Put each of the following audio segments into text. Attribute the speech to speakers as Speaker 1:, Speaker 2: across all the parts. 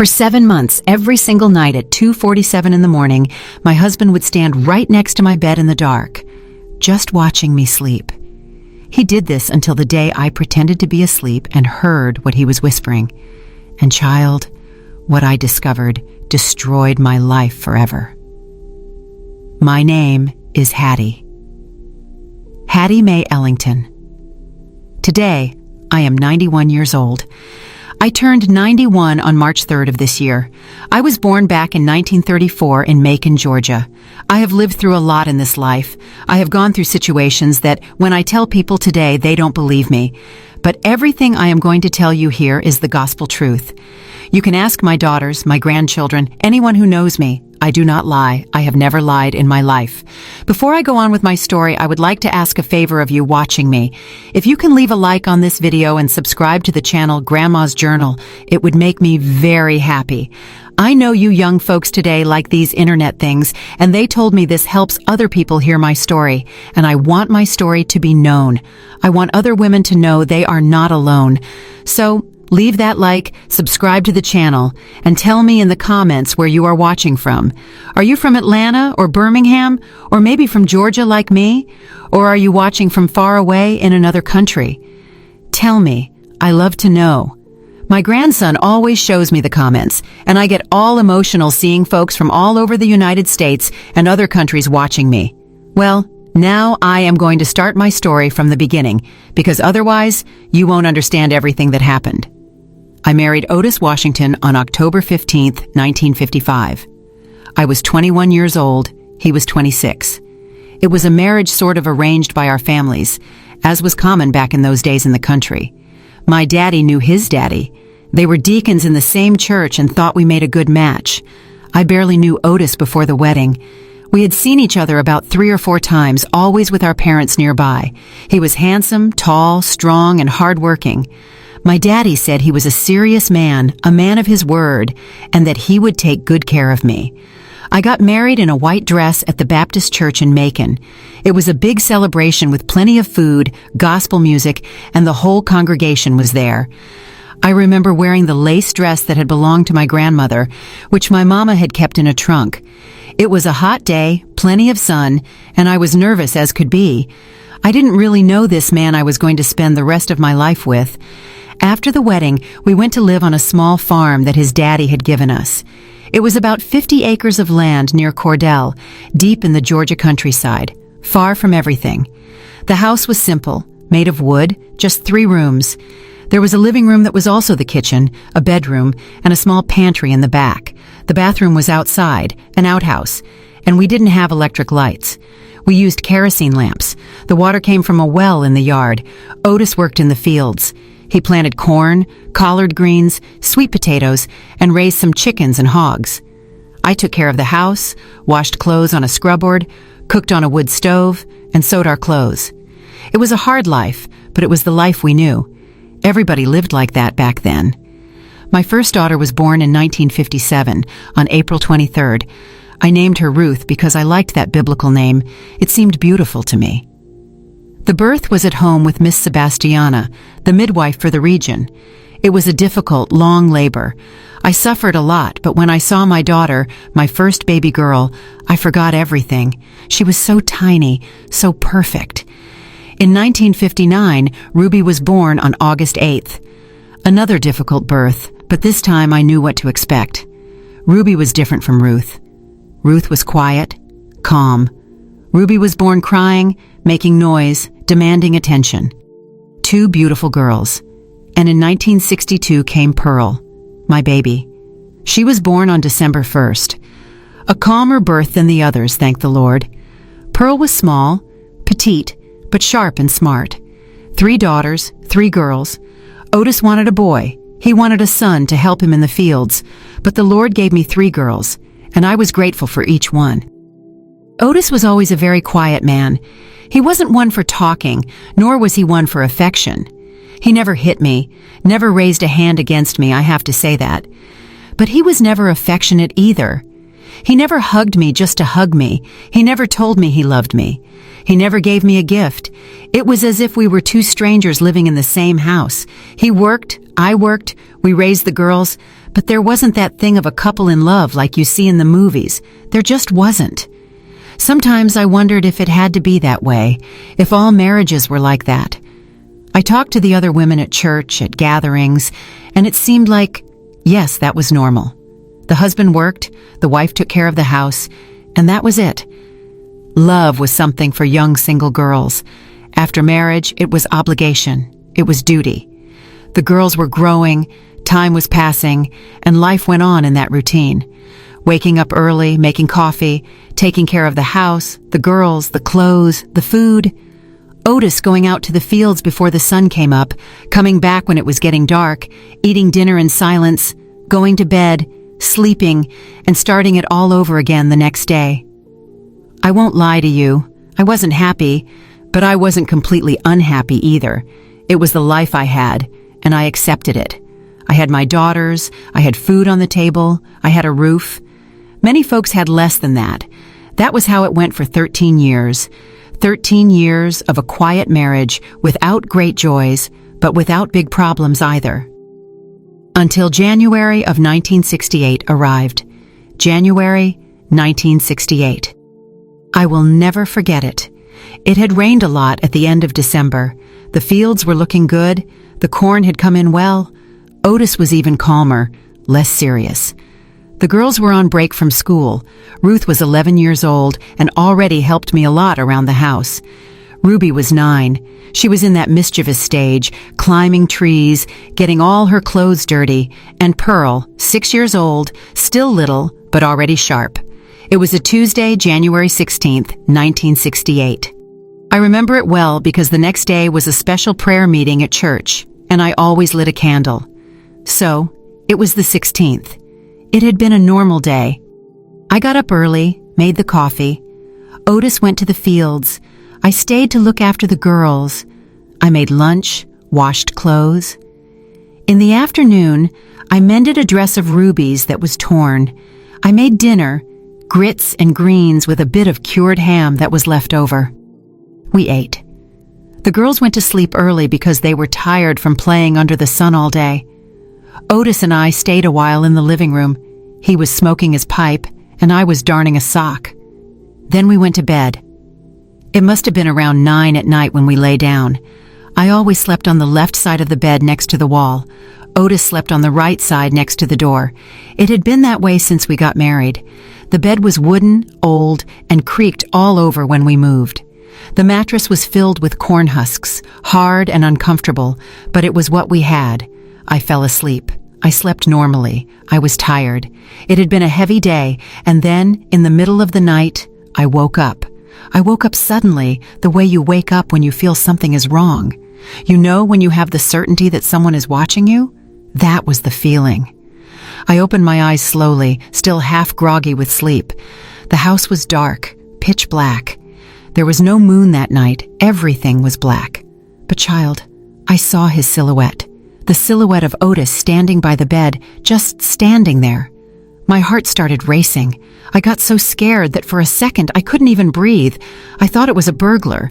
Speaker 1: For 7 months, every single night at 2:47 in the morning, my husband would stand right next to my bed in the dark, just watching me sleep. He did this until the day I pretended to be asleep and heard what he was whispering. And child, what I discovered destroyed my life forever. My name is Hattie. Hattie Mae Ellington. Today, I am 91 years old. I turned 91 on March 3rd of this year. I was born back in 1934 in Macon, Georgia. I have lived through a lot in this life. I have gone through situations that, when I tell people today, they don't believe me. But everything I am going to tell you here is the gospel truth. You can ask my daughters, my grandchildren, anyone who knows me. I do not lie. I have never lied in my life. Before I go on with my story, I would like to ask a favor of you watching me. If you can leave a like on this video and subscribe to the channel Grandma's Journal, it would make me very happy. I know you young folks today like these internet things, and they told me this helps other people hear my story, and I want my story to be known. I want other women to know they are not alone. So, leave that like, subscribe to the channel, and tell me in the comments where you are watching from. Are you from Atlanta or Birmingham, or maybe from Georgia like me? Or are you watching from far away in another country? Tell me. I love to know. My grandson always shows me the comments, and I get all emotional seeing folks from all over the United States and other countries watching me. Well, now I am going to start my story from the beginning, because otherwise you won't understand everything that happened. I married Otis Washington on October 15th, 1955. I was 21 years old, he was 26. It was a marriage sort of arranged by our families, as was common back in those days in the country. My daddy knew his daddy. They were deacons in the same church and thought we made a good match. I barely knew Otis before the wedding. We had seen each other about 3 or 4 times, always with our parents nearby. He was handsome, tall, strong, and hardworking. My daddy said he was a serious man, a man of his word, and that he would take good care of me. I got married in a white dress at the Baptist church in Macon. It was a big celebration with plenty of food, gospel music, and the whole congregation was there. I remember wearing the lace dress that had belonged to my grandmother, which my mama had kept in a trunk. It was a hot day, plenty of sun, and I was nervous as could be. I didn't really know this man I was going to spend the rest of my life with. After the wedding, we went to live on a small farm that his daddy had given us. It was about 50 acres of land near Cordell, deep in the Georgia countryside, far from everything. The house was simple, made of wood, just 3 rooms. There was a living room that was also the kitchen, a bedroom, and a small pantry in the back. The bathroom was outside, an outhouse, and we didn't have electric lights. We used kerosene lamps. The water came from a well in the yard. Otis worked in the fields. He planted corn, collard greens, sweet potatoes, and raised some chickens and hogs. I took care of the house, washed clothes on a scrubboard, cooked on a wood stove, and sewed our clothes. It was a hard life, but it was the life we knew. Everybody lived like that back then. My first daughter was born in 1957, on April 23rd. I named her Ruth because I liked that biblical name. It seemed beautiful to me. The birth was at home with Miss Sebastiana, the midwife for the region. It was a difficult, long labor. I suffered a lot, but when I saw my daughter, my first baby girl, I forgot everything. She was so tiny, so perfect. In 1959, Ruby was born on August 8th. Another difficult birth, but this time I knew what to expect. Ruby was different from Ruth. Ruth was quiet, calm. Ruby was born crying, making noise, demanding attention. 2 beautiful girls. And in 1962 came Pearl, my baby. She was born on December 1st. A calmer birth than the others, thank the Lord. Pearl was small, petite, but sharp and smart. 3 daughters, 3 girls. Otis wanted a boy. He wanted a son to help him in the fields. But the Lord gave me 3 girls, and I was grateful for each one. Otis was always a very quiet man. He wasn't one for talking, nor was he one for affection. He never hit me, never raised a hand against me, I have to say that. But he was never affectionate either. He never hugged me just to hug me. He never told me he loved me. He never gave me a gift. It was as if we were 2 strangers living in the same house. He worked, I worked, we raised the girls, But there wasn't that thing of a couple in love like you see in the movies. There just wasn't. Sometimes I wondered if it had to be that way, if all marriages were like that. I talked to the other women at church, at gatherings, and it seemed like, yes, that was normal. The husband worked, the wife took care of the house, and that was it. Love was something for young single girls. After marriage, it was obligation. It was duty. The girls were growing, time was passing, and life went on in that routine. Waking up early, making coffee, taking care of the house, the girls, the clothes, the food. Otis going out to the fields before the sun came up, coming back when it was getting dark, eating dinner in silence, going to bed, sleeping, and starting it all over again the next day. I won't lie to you. I wasn't happy, but I wasn't completely unhappy either. It was the life I had, and I accepted it. I had my daughters, I had food on the table, I had a roof. Many folks had less than that. That was how it went for 13 years. 13 years of a quiet marriage without great joys, but without big problems either. Until January of 1968 arrived. January 1968. I will never forget it. It had rained a lot at the end of December. The fields were looking good. The corn had come in well. Otis was even calmer, less serious. The girls were on break from school. Ruth was 11 years old and already helped me a lot around the house. Ruby was 9. She was in that mischievous stage, climbing trees, getting all her clothes dirty, and Pearl, 6 years old, still little, but already sharp. It was a Tuesday, January 16th, 1968. I remember it well because the next day was a special prayer meeting at church, and I always lit a candle. So, it was the 16th. It had been a normal day. I got up early, made the coffee. Otis went to the fields. I stayed to look after the girls. I made lunch, washed clothes. In the afternoon, I mended a dress of Ruby's that was torn. I made dinner, grits and greens with a bit of cured ham that was left over. We ate. The girls went to sleep early because they were tired from playing under the sun all day. Otis and I stayed a while in the living room. He was smoking his pipe, and I was darning a sock. Then we went to bed. It must have been around 9 at night when we lay down. I always slept on the left side of the bed next to the wall. Otis slept on the right side next to the door. It had been that way since we got married. The bed was wooden, old, and creaked all over when we moved. The mattress was filled with corn husks, hard and uncomfortable, but it was what we had. I fell asleep. I slept normally. I was tired. It had been a heavy day, and then, in the middle of the night, I woke up. I woke up suddenly, the way you wake up when you feel something is wrong. You know when you have the certainty that someone is watching you? That was the feeling. I opened my eyes slowly, still half groggy with sleep. The house was dark, pitch black. There was no moon that night. Everything was black. But child, I saw his silhouette. The silhouette of Otis standing by the bed, just standing there. My heart started racing. I got so scared that for a second I couldn't even breathe. I thought it was a burglar.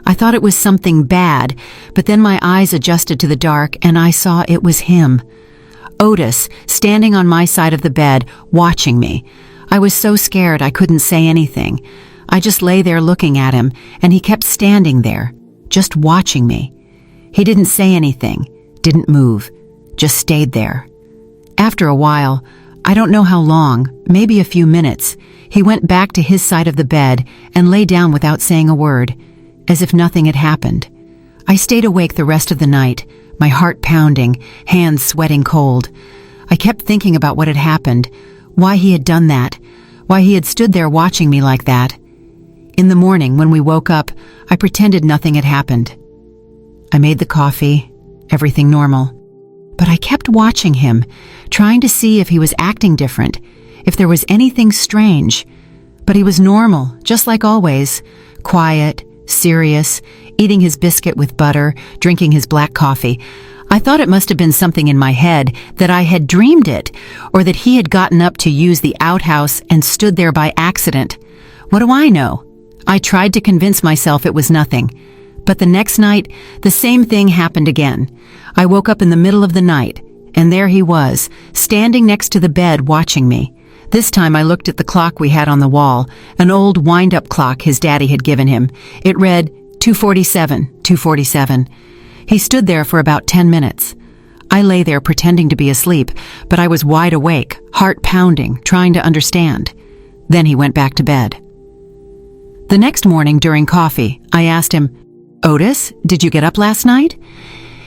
Speaker 1: I thought it was something bad, but then my eyes adjusted to the dark and I saw it was him. Otis, standing on my side of the bed, watching me. I was so scared I couldn't say anything. I just lay there looking at him, and he kept standing there, just watching me. He didn't say anything, didn't move, just stayed there. After a while, I don't know how long, maybe a few minutes, he went back to his side of the bed and lay down without saying a word, as if nothing had happened. I stayed awake the rest of the night, my heart pounding, hands sweating cold. I kept thinking about what had happened, why he had done that, why he had stood there watching me like that. In the morning, when we woke up, I pretended nothing had happened. I made the coffee, everything normal. But I kept watching him, trying to see if he was acting different, if there was anything strange. But he was normal, just like always, quiet, serious, eating his biscuit with butter, drinking his black coffee. I thought it must have been something in my head, that I had dreamed it, or that he had gotten up to use the outhouse and stood there by accident. What do I know? I tried to convince myself it was nothing. But the next night, the same thing happened again. I woke up in the middle of the night, and there he was, standing next to the bed watching me. This time I looked at the clock we had on the wall, an old wind-up clock his daddy had given him. It read 2:47, 2:47. He stood there for about 10 minutes. I lay there pretending to be asleep, but I was wide awake, heart pounding, trying to understand. Then he went back to bed. The next morning during coffee, I asked him, "Otis, did you get up last night?"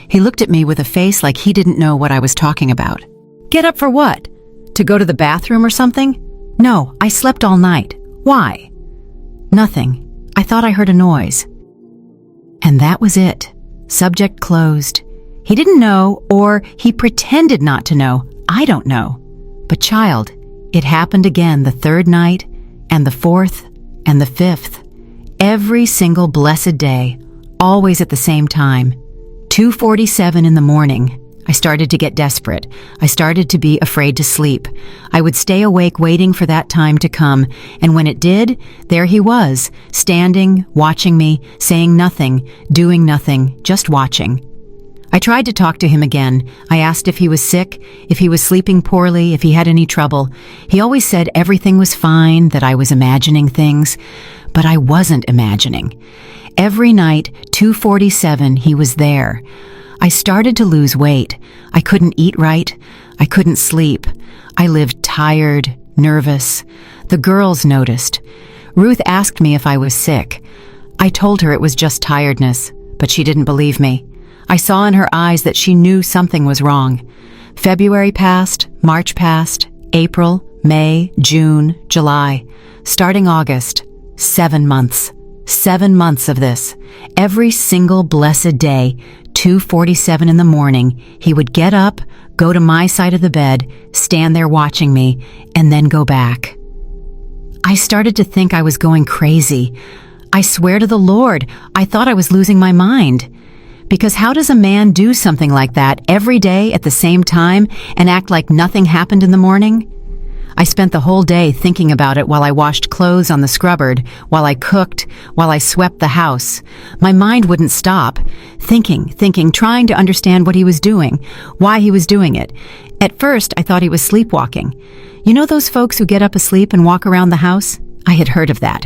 Speaker 1: He looked at me with a face like he didn't know what I was talking about. "Get up for what? To go to the bathroom or something?" "No, I slept all night." "Why?" "Nothing. I thought I heard a noise." And that was it. Subject closed. He didn't know, or he pretended not to know. I don't know. But child, it happened again the third night, and the fourth, and the fifth. Every single blessed day, always at the same time. 2:47 in the morning. I started to get desperate. I started to be afraid to sleep. I would stay awake waiting for that time to come, and when it did, there he was, standing, watching me, saying nothing, doing nothing, just watching. I tried to talk to him again. I asked if he was sick, if he was sleeping poorly, if he had any trouble. He always said everything was fine, that I was imagining things, but I wasn't imagining. Every night, 2:47, he was there. I started to lose weight. I couldn't eat right. I couldn't sleep. I lived tired, nervous. The girls noticed. Ruth asked me if I was sick. I told her it was just tiredness, but she didn't believe me. I saw in her eyes that she knew something was wrong. February passed, March passed, April, May, June, July. Starting August, 7 months. 7 months of this. Every single blessed day, 2:47 in the morning, he would get up, go to my side of the bed, stand there watching me, and then go back. I started to think I was going crazy. I swear to the Lord, I thought I was losing my mind. Because how does a man do something like that every day at the same time and act like nothing happened in the morning? I spent the whole day thinking about it while I washed clothes on the scrubboard, while I cooked, while I swept the house. My mind wouldn't stop. Thinking, trying to understand what he was doing, why he was doing it. At first, I thought he was sleepwalking. You know those folks who get up asleep and walk around the house? I had heard of that.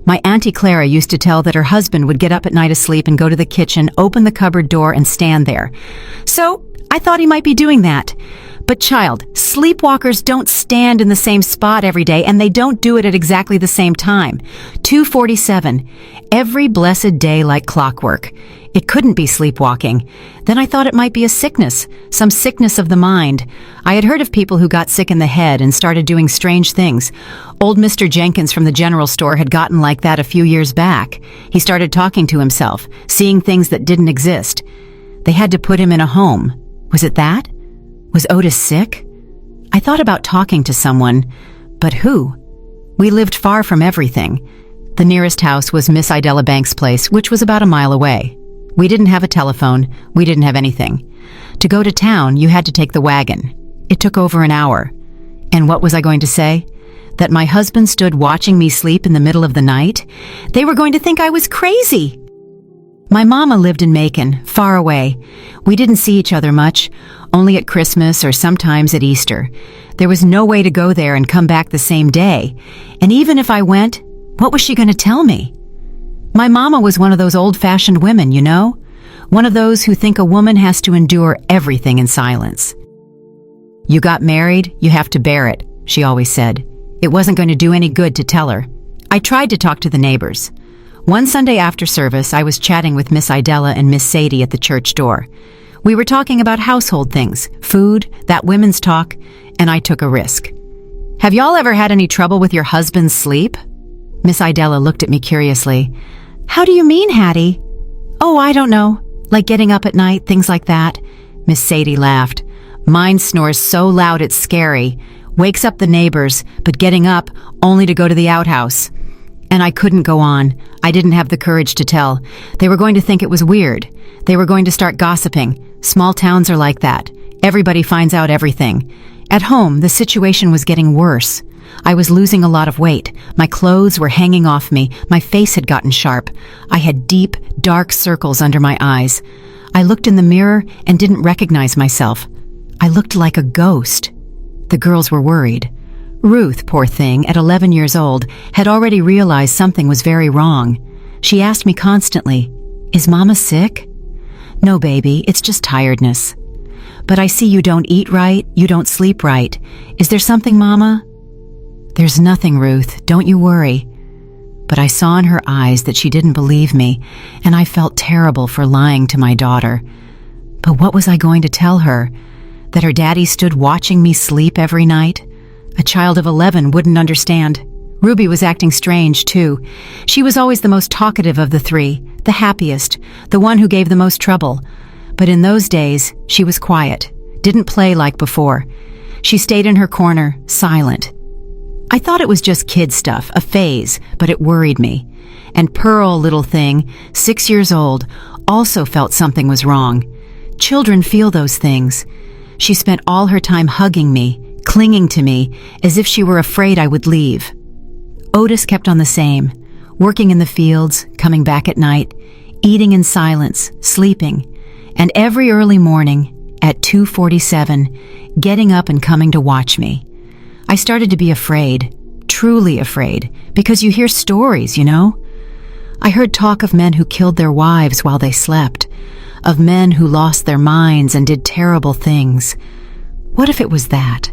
Speaker 1: My Auntie Clara used to tell that her husband would get up at night asleep and go to the kitchen, open the cupboard door, and stand there. So, I thought he might be doing that. But child, sleepwalkers don't stand in the same spot every day, and they don't do it at exactly the same time. 2:47, every blessed day like clockwork. It couldn't be sleepwalking. Then I thought it might be a sickness, some sickness of the mind. I had heard of people who got sick in the head and started doing strange things. Old Mr. Jenkins from the general store had gotten like that a few years back. He started talking to himself, seeing things that didn't exist. They had to put him in a home. Was it that? Was Otis sick? I thought about talking to someone, but who? We lived far from everything. The nearest house was Miss Idella Banks' place, which was about a mile away. We didn't have a telephone. We didn't have anything. To go to town, you had to take the wagon. It took over an hour. And what was I going to say? That my husband stood watching me sleep in the middle of the night? They were going to think I was crazy. My mama lived in Macon, far away. We didn't see each other much, only at Christmas or sometimes at Easter. There was no way to go there and come back the same day. And even if I went, what was she going to tell me? My mama was one of those old-fashioned women, you know? One of those who think a woman has to endure everything in silence. You got married, you have to bear it, she always said. It wasn't going to do any good to tell her. I tried to talk to the neighbors. One Sunday after service, I was chatting with Miss Idella and Miss Sadie at the church door. We were talking about household things, food, that women's talk, and I took a risk. Have y'all ever had any trouble with your husband's sleep? Miss Idella looked at me curiously. How do you mean, Hattie? Oh, I don't know. Like getting up at night, things like that. Miss Sadie laughed. Mine snores so loud it's scary. Wakes up the neighbors, but getting up only to go to the outhouse. And I couldn't go on. I didn't have the courage to tell. They were going to think it was weird. They were going to start gossiping. Small towns are like that. Everybody finds out everything. At home, the situation was getting worse. I was losing a lot of weight. My clothes were hanging off me. My face had gotten sharp. I had deep, dark circles under my eyes. I looked in the mirror and didn't recognize myself. I looked like a ghost. The girls were worried. Ruth, poor thing, at 11 years old, had already realized something was very wrong. She asked me constantly, "Is Mama sick?" "No, baby, it's just tiredness." "But I see you don't eat right, you don't sleep right. Is there something, Mama?" "There's nothing, Ruth, don't you worry." But I saw in her eyes that she didn't believe me, and I felt terrible for lying to my daughter. But what was I going to tell her? That her daddy stood watching me sleep every night? A child of 11 wouldn't understand. Ruby was acting strange, too. She was always the most talkative of the three, the happiest, the one who gave the most trouble. But in those days, she was quiet, didn't play like before. She stayed in her corner, silent. I thought it was just kid stuff, a phase, but it worried me. And Pearl, little thing, 6 years old, also felt something was wrong. Children feel those things. She spent all her time hugging me, clinging to me, as if she were afraid I would leave. Otis kept on the same, working in the fields, coming back at night, eating in silence, sleeping, and every early morning, at 2:47, getting up and coming to watch me. I started to be afraid, truly afraid, because you hear stories, you know? I heard talk of men who killed their wives while they slept, of men who lost their minds and did terrible things. What if it was that?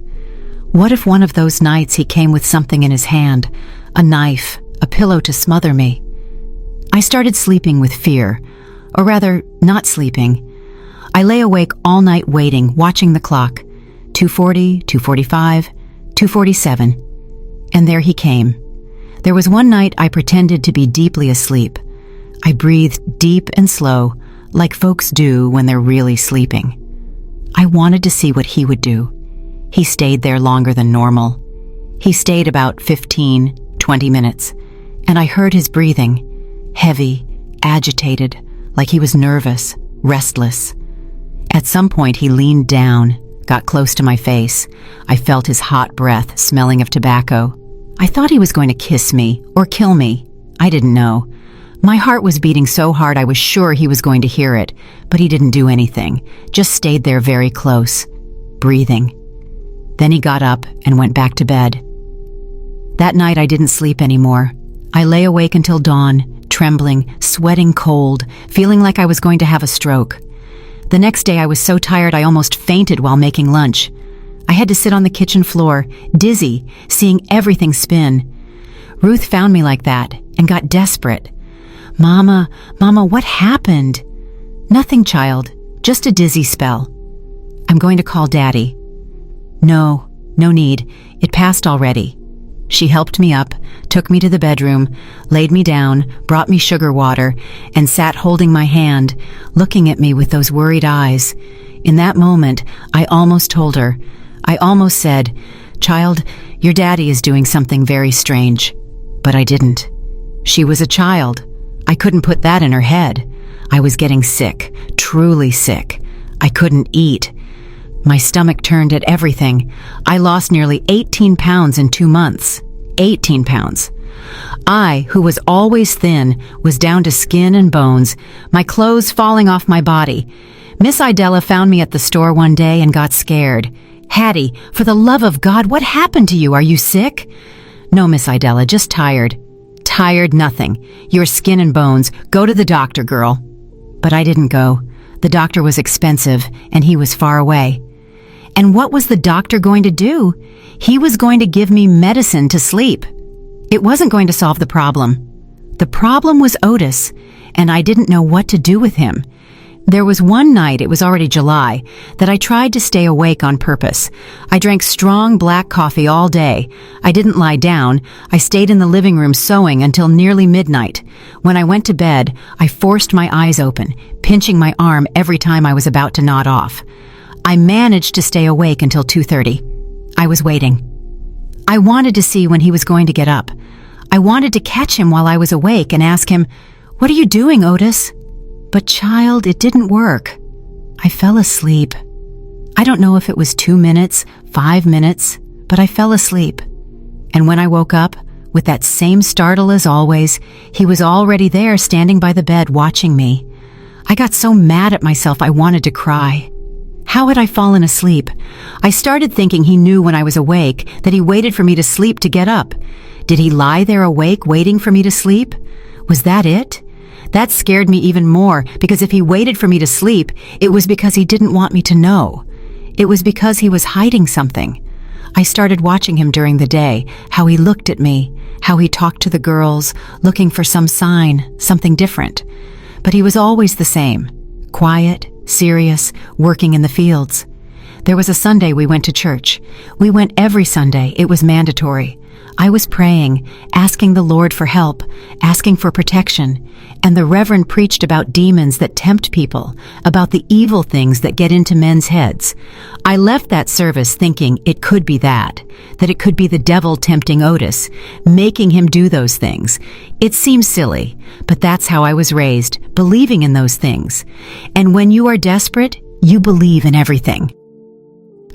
Speaker 1: What if one of those nights he came with something in his hand, a knife, a pillow to smother me? I started sleeping with fear, or rather, not sleeping. I lay awake all night waiting, watching the clock. 2:40, 2:45, 2:47. And there he came. There was one night I pretended to be deeply asleep. I breathed deep and slow, like folks do when they're really sleeping. I wanted to see what he would do. He stayed there longer than normal. He stayed about 15, 20 minutes, and I heard his breathing, heavy, agitated, like he was nervous, restless. At some point he leaned down, got close to my face. I felt his hot breath, smelling of tobacco. I thought he was going to kiss me or kill me. I didn't know. My heart was beating so hard I was sure he was going to hear it, but he didn't do anything, just stayed there very close, breathing. Then he got up and went back to bed. That night I didn't sleep anymore. I lay awake until dawn, trembling, sweating cold, feeling like I was going to have a stroke. The next day I was so tired I almost fainted while making lunch. I had to sit on the kitchen floor, dizzy, seeing everything spin. Ruth found me like that and got desperate. Mama, what happened?" "Nothing, child, just a dizzy spell." "I'm going to call Daddy." No need. It passed already." She helped me up, took me to the bedroom, laid me down, brought me sugar water, and sat holding my hand, looking at me with those worried eyes. In that moment, I almost told her. I almost said, "Child, your daddy is doing something very strange." But I didn't. She was a child. I couldn't put that in her head. I was getting sick, truly sick. I couldn't eat. My stomach turned at everything. I lost nearly 18 pounds in 2 months. 18 pounds. I, who was always thin, was down to skin and bones, my clothes falling off my body. Miss Idella found me at the store one day and got scared. "Hattie, for the love of God, what happened to you? Are you sick?" "No, Miss Idella, just tired." "Tired nothing. Your skin and bones. Go to the doctor, girl." But I didn't go. The doctor was expensive, and he was far away. And what was the doctor going to do? He was going to give me medicine to sleep. It wasn't going to solve the problem. The problem was Otis, and I didn't know what to do with him. There was one night, it was already July, that I tried to stay awake on purpose. I drank strong black coffee all day. I didn't lie down. I stayed in the living room sewing until nearly midnight. When I went to bed, I forced my eyes open, pinching my arm every time I was about to nod off. I managed to stay awake until 2:30. I was waiting. I wanted to see when he was going to get up. I wanted to catch him while I was awake and ask him, "What are you doing, Otis?" But child, it didn't work. I fell asleep. I don't know if it was 2 minutes, 5 minutes, but I fell asleep. And when I woke up, with that same startle as always, he was already there standing by the bed watching me. I got so mad at myself I wanted to cry. How had I fallen asleep? I started thinking he knew when I was awake, that he waited for me to sleep to get up. Did he lie there awake waiting for me to sleep? Was that it? That scared me even more, because if he waited for me to sleep, it was because he didn't want me to know. It was because he was hiding something. I started watching him during the day, how he looked at me, how he talked to the girls, looking for some sign, something different. But he was always the same, quiet, serious, working in the fields. There was a Sunday we went to church. We went every Sunday. It was mandatory. I was praying, asking the Lord for help, asking for protection, and the Reverend preached about demons that tempt people, about the evil things that get into men's heads. I left that service thinking it could be that it could be the devil tempting Otis, making him do those things. It seems silly, but that's how I was raised, believing in those things. And when you are desperate, you believe in everything.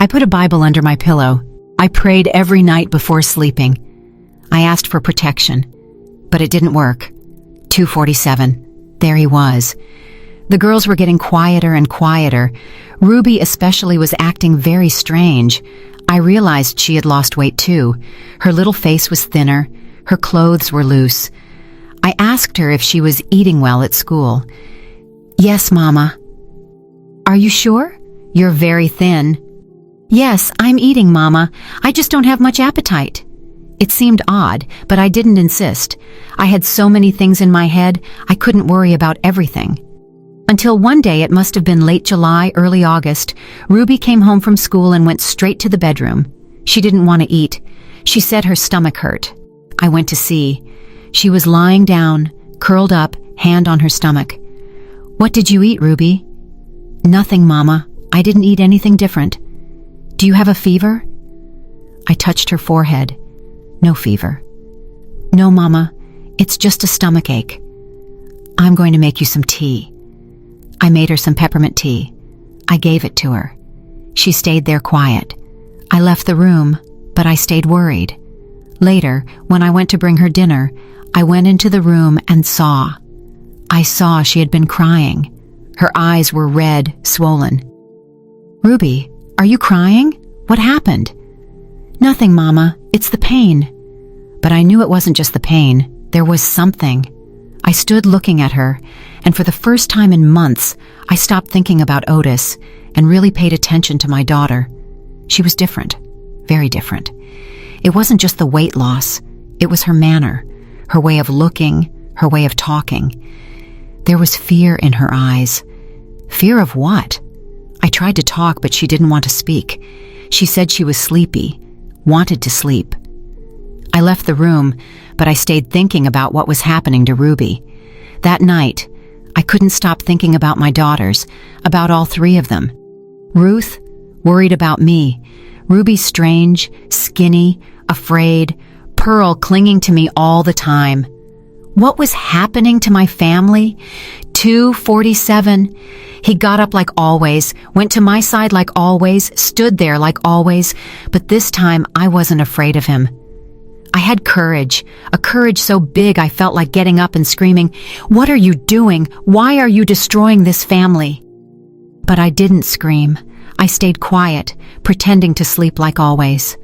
Speaker 1: I put a Bible under my pillow. I prayed every night before sleeping. I asked for protection, but it didn't work. 2:47. There he was. The girls were getting quieter and quieter. Ruby especially was acting very strange. I realized she had lost weight too. Her little face was thinner. Her clothes were loose. I asked her if she was eating well at school. "Yes, Mama." "Are you sure? You're very thin." "Yes, I'm eating, Mama. I just don't have much appetite." It seemed odd, but I didn't insist. I had so many things in my head, I couldn't worry about everything. Until one day, it must have been late July, early August, Ruby came home from school and went straight to the bedroom. She didn't want to eat. She said her stomach hurt. I went to see. She was lying down, curled up, hand on her stomach. "What did you eat, Ruby?" "Nothing, Mama. I didn't eat anything different." "Do you have a fever?" I touched her forehead. "No fever." "No, Mama. It's just a stomach ache." "I'm going to make you some tea." I made her some peppermint tea. I gave it to her. She stayed there quiet. I left the room, but I stayed worried. Later, when I went to bring her dinner, I went into the room and saw. I saw she had been crying. Her eyes were red, swollen. "Ruby, are you crying? What happened?" "Nothing, Mama. It's the pain." But I knew it wasn't just the pain. There was something. I stood looking at her, and for the first time in months, I stopped thinking about Otis and really paid attention to my daughter. She was different, very different. It wasn't just the weight loss. It was her manner, her way of looking, her way of talking. There was fear in her eyes. Fear of what? I tried to talk, but she didn't want to speak. She said she was sleepy, wanted to sleep. I left the room, but I stayed thinking about what was happening to Ruby. That night, I couldn't stop thinking about my daughters, about all three of them. Ruth, worried about me. Ruby strange, skinny, afraid. Pearl clinging to me all the time. What was happening to my family? 2:47. He got up like always, went to my side like always, stood there like always, but this time I wasn't afraid of him. I had courage, a courage so big I felt like getting up and screaming, "What are you doing? Why are you destroying this family?" But I didn't scream. I stayed quiet, pretending to sleep like always.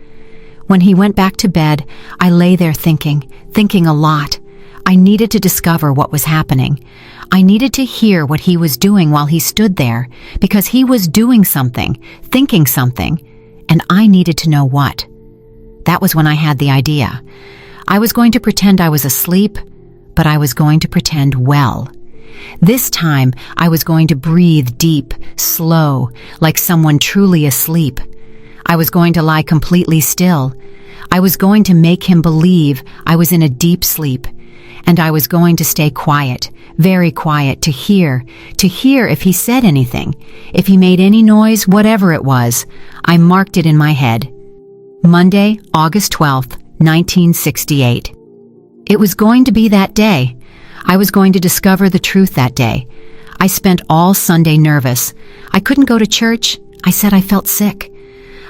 Speaker 1: When he went back to bed, I lay there thinking a lot. I needed to discover what was happening. I needed to hear what he was doing while he stood there, because he was doing something, thinking something, and I needed to know what. That was when I had the idea. I was going to pretend I was asleep, but I was going to pretend well. This time, I was going to breathe deep, slow, like someone truly asleep. I was going to lie completely still. I was going to make him believe I was in a deep sleep. And I was going to stay quiet, very quiet, to hear if he said anything, if he made any noise, whatever it was. I marked it in my head. Monday, August 12th, 1968. It was going to be that day. I was going to discover the truth that day. I spent all Sunday nervous. I couldn't go to church. I said I felt sick.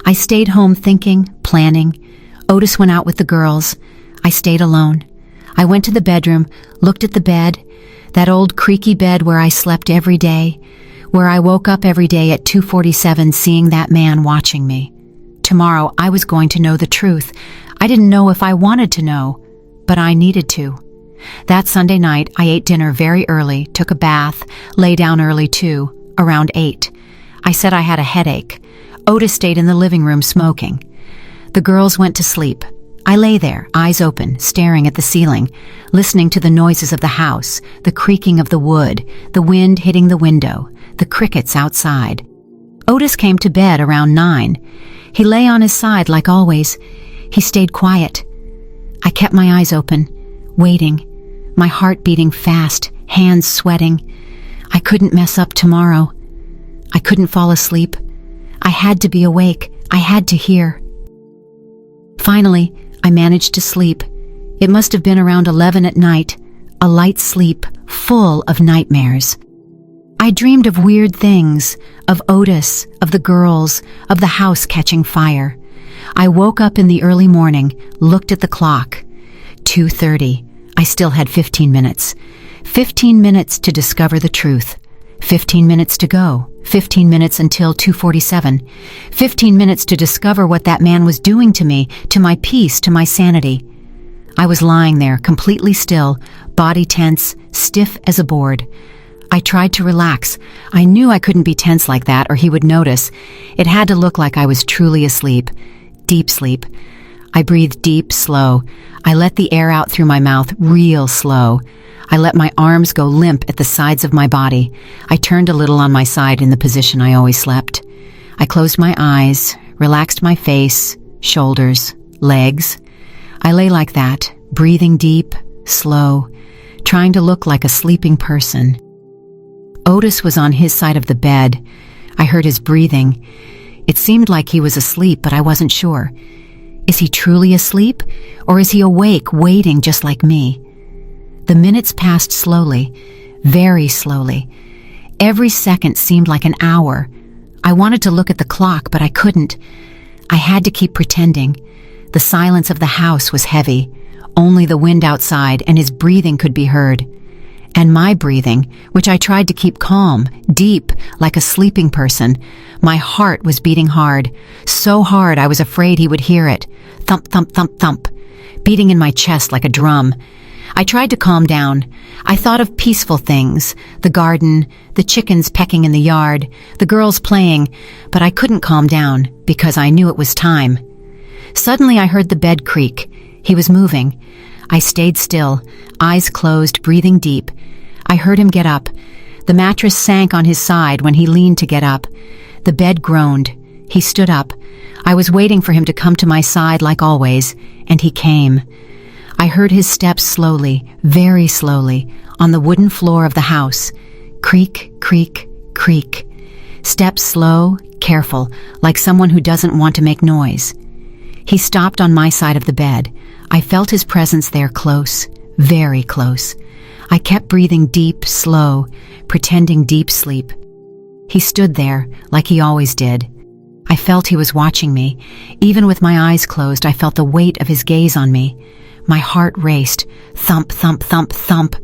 Speaker 1: I stayed home thinking, planning. Otis went out with the girls. I stayed alone. I went to the bedroom, looked at the bed, that old creaky bed where I slept every day. where I woke up every day at 2:47 seeing that man watching me. Tomorrow I was going to know the truth. I didn't know if I wanted to know, but I needed to. That Sunday night, I ate dinner very early, took a bath, lay down early too, around 8. I said I had a headache. Otis stayed in the living room smoking. The girls went to sleep. I lay there, eyes open, staring at the ceiling, listening to the noises of the house, the creaking of the wood, the wind hitting the window, the crickets outside. Otis came to bed around 9. He lay on his side like always. He stayed quiet. I kept my eyes open, waiting, my heart beating fast, hands sweating. I couldn't mess up tomorrow. I couldn't fall asleep. I had to be awake. I had to hear. Finally, I managed to sleep. It must have been around 11 at night, a light sleep full of nightmares. I dreamed of weird things, of Otis, of the girls, of the house catching fire. I woke up in the early morning, looked at the clock. 2:30. I still had 15 minutes. 15 minutes to discover the truth. 15 minutes to go. 15 minutes until 2:47. 15 minutes to discover what that man was doing to me, to my peace, to my sanity. I was lying there, completely still, body tense, stiff as a board. I tried to relax. I knew I couldn't be tense like that or he would notice. It had to look like I was truly asleep. Deep sleep. I breathed deep, slow. I let the air out through my mouth real slow. I let my arms go limp at the sides of my body. I turned a little on my side in the position I always slept. I closed my eyes, relaxed my face, shoulders, legs. I lay like that, breathing deep, slow, trying to look like a sleeping person. Otis was on his side of the bed. I heard his breathing. It seemed like he was asleep, but I wasn't sure. Is he truly asleep, or is he awake, waiting just like me? The minutes passed slowly, very slowly. Every second seemed like an hour. I wanted to look at the clock, but I couldn't. I had to keep pretending. The silence of the house was heavy. Only the wind outside and his breathing could be heard. And my breathing, which I tried to keep calm, deep, like a sleeping person. My heart was beating hard, so hard I was afraid he would hear it. Thump, thump, thump, thump, beating in my chest like a drum. I tried to calm down. I thought of peaceful things, the garden, the chickens pecking in the yard, the girls playing, but I couldn't calm down because I knew it was time. Suddenly I heard the bed creak. He was moving. I stayed still, eyes closed, breathing deep. I heard him get up. The mattress sank on his side when he leaned to get up. The bed groaned. He stood up. I was waiting for him to come to my side like always, and he came. I heard his steps slowly, very slowly, on the wooden floor of the house. Creak, creak, creak. Steps slow, careful, like someone who doesn't want to make noise. He stopped on my side of the bed. I felt his presence there close, very close. I kept breathing deep, slow, pretending deep sleep. He stood there, like he always did. I felt he was watching me. Even with my eyes closed, I felt the weight of his gaze on me. My heart raced, thump, thump, thump, thump,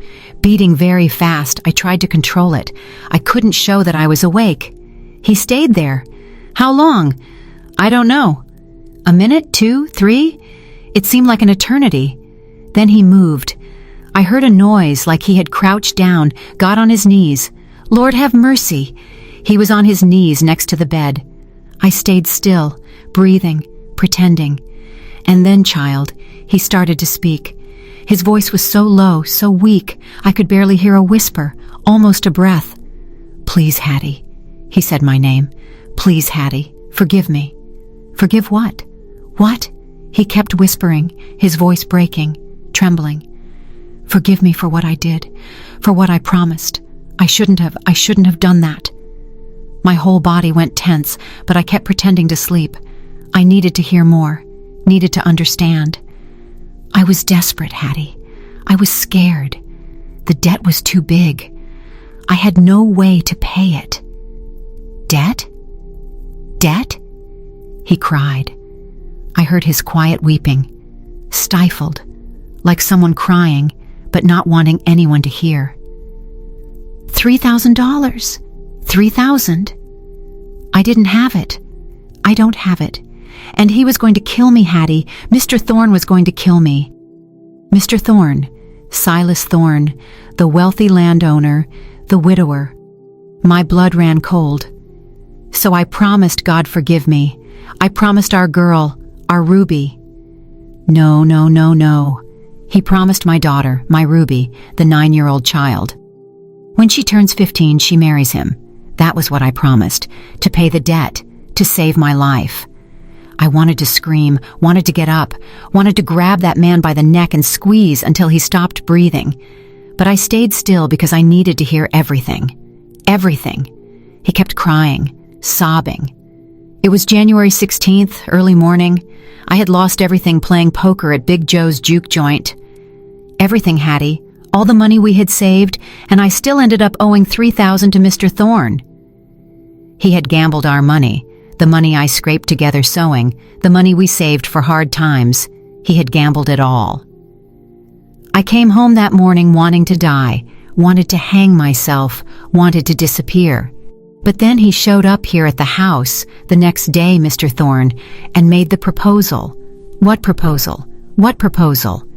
Speaker 1: beating very fast. I tried to control it. I couldn't show that I was awake. He stayed there. How long? I don't know. A minute, 2, 3? It seemed like an eternity. Then he moved. I heard a noise like he had crouched down, got on his knees. Lord have mercy. He was on his knees next to the bed. I stayed still, breathing, pretending. And then, child, he started to speak. His voice was so low, so weak, I could barely hear a whisper, almost a breath. Please, Hattie. He said my name. Please, Hattie, forgive me. Forgive what? What? He kept whispering, his voice breaking, trembling. Forgive me for what I did, for what I promised. I shouldn't have done that. My whole body went tense, but I kept pretending to sleep. I needed to hear more, needed to understand. I was desperate, Hattie. I was scared. The debt was too big. I had no way to pay it. Debt? Debt? He cried. I heard his quiet weeping, stifled, like someone crying, but not wanting anyone to hear. $3,000. 3,000? I didn't have it. I don't have it. And he was going to kill me, Hattie. Mr. Thorne was going to kill me. Mr. Thorne, Silas Thorne, the wealthy landowner, the widower. My blood ran cold. So I promised God forgive me. I promised our girl, our Ruby. No, no, no, no. He promised my daughter, my Ruby, the 9-year-old child. When she turns 15, she marries him. That was what I promised, to pay the debt, to save my life. I wanted to scream, wanted to get up, wanted to grab that man by the neck and squeeze until he stopped breathing. But I stayed still because I needed to hear everything. Everything. He kept crying, sobbing. It was January 16th, early morning. I had lost everything playing poker at Big Joe's juke joint. Everything, Hattie. All the money we had saved, and I still ended up owing $3,000 to Mr. Thorne. He had gambled our money, the money I scraped together sewing, the money we saved for hard times. He had gambled it all. I came home that morning wanting to die, wanted to hang myself, wanted to disappear. But then he showed up here at the house the next day, Mr. Thorne, and made the proposal. What proposal? What proposal?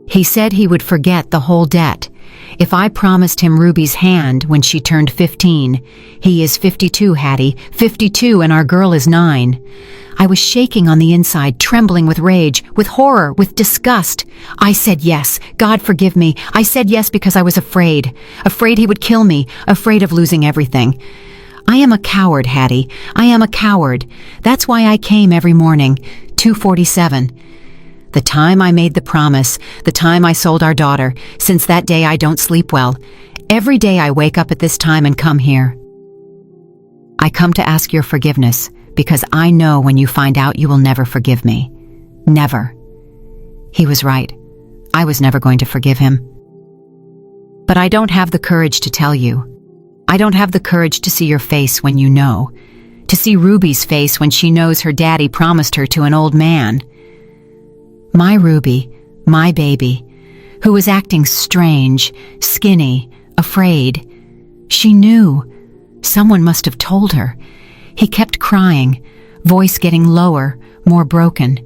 Speaker 1: He said he would forget the whole debt. If I promised him Ruby's hand when she turned 15, he is 52, Hattie, 52, and our girl is 9. I was shaking on the inside, trembling with rage, with horror, with disgust. I said yes. God forgive me. I said yes because I was afraid. Afraid he would kill me. Afraid of losing everything. I am a coward, Hattie. I am a coward. That's why I came every morning. 2:47. The time I made the promise, the time I sold our daughter, since that day I don't sleep well. Every day I wake up at this time and come here. I come to ask your forgiveness, because I know when you find out you will never forgive me. Never. He was right. I was never going to forgive him. But I don't have the courage to tell you. I don't have the courage to see your face when you know. To see Ruby's face when she knows her daddy promised her to an old man. My Ruby, my baby, who was acting strange, skinny, afraid. She knew. Someone must have told her. He kept crying, voice getting lower, more broken.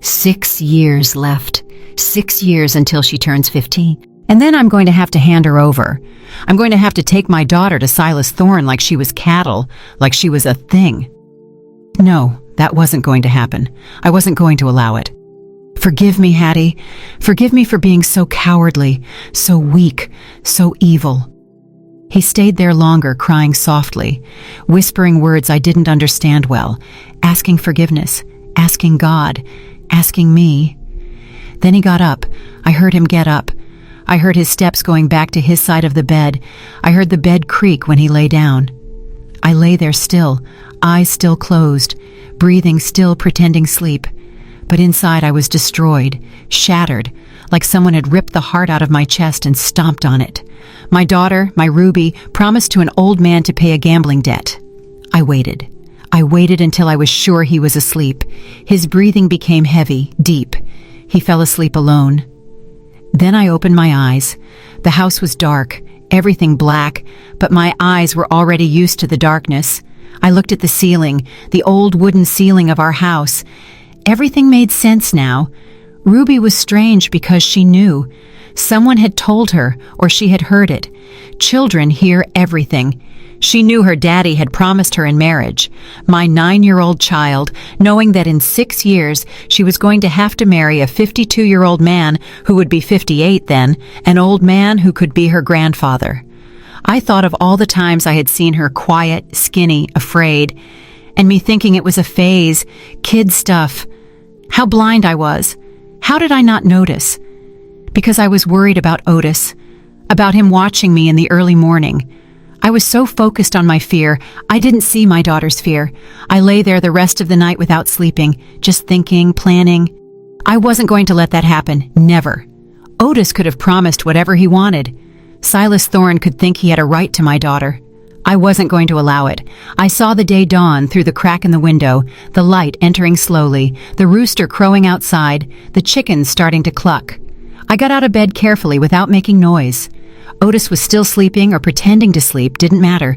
Speaker 1: 6 years left. 6 years until she turns 15. And then I'm going to have to hand her over. I'm going to have to take my daughter to Silas Thorne like she was cattle, like she was a thing. No, that wasn't going to happen. I wasn't going to allow it. Forgive me, Hattie. Forgive me for being so cowardly, so weak, so evil. He stayed there longer, crying softly, whispering words I didn't understand well, asking forgiveness, asking God, asking me. Then he got up. I heard him get up. I heard his steps going back to his side of the bed. I heard the bed creak when he lay down. I lay there still, eyes still closed, breathing still, pretending sleep. But inside I was destroyed, shattered, like someone had ripped the heart out of my chest and stomped on it. My daughter, my Ruby, promised to an old man to pay a gambling debt. I waited. I waited until I was sure he was asleep. His breathing became heavy, deep. He fell asleep alone. Then I opened my eyes. The house was dark, everything black, but my eyes were already used to the darkness. I looked at the ceiling, the old wooden ceiling of our house. Everything made sense now. Ruby was strange because she knew. Someone had told her, or she had heard it. Children hear everything. She knew her daddy had promised her in marriage. My 9-year-old child, knowing that in 6 years she was going to have to marry a 52-year-old man who would be 58 then, an old man who could be her grandfather. I thought of all the times I had seen her quiet, skinny, afraid, and me thinking it was a phase, kid stuff. How blind I was. How did I not notice? Because I was worried about Otis, about him watching me in the early morning. I was so focused on my fear, I didn't see my daughter's fear. I lay there the rest of the night without sleeping, just thinking, planning. I wasn't going to let that happen, never. Otis could have promised whatever he wanted. Silas Thorne could think he had a right to my daughter. I wasn't going to allow it. I saw the day dawn through the crack in the window, the light entering slowly, the rooster crowing outside, the chickens starting to cluck. I got out of bed carefully without making noise. Otis was still sleeping or pretending to sleep, didn't matter.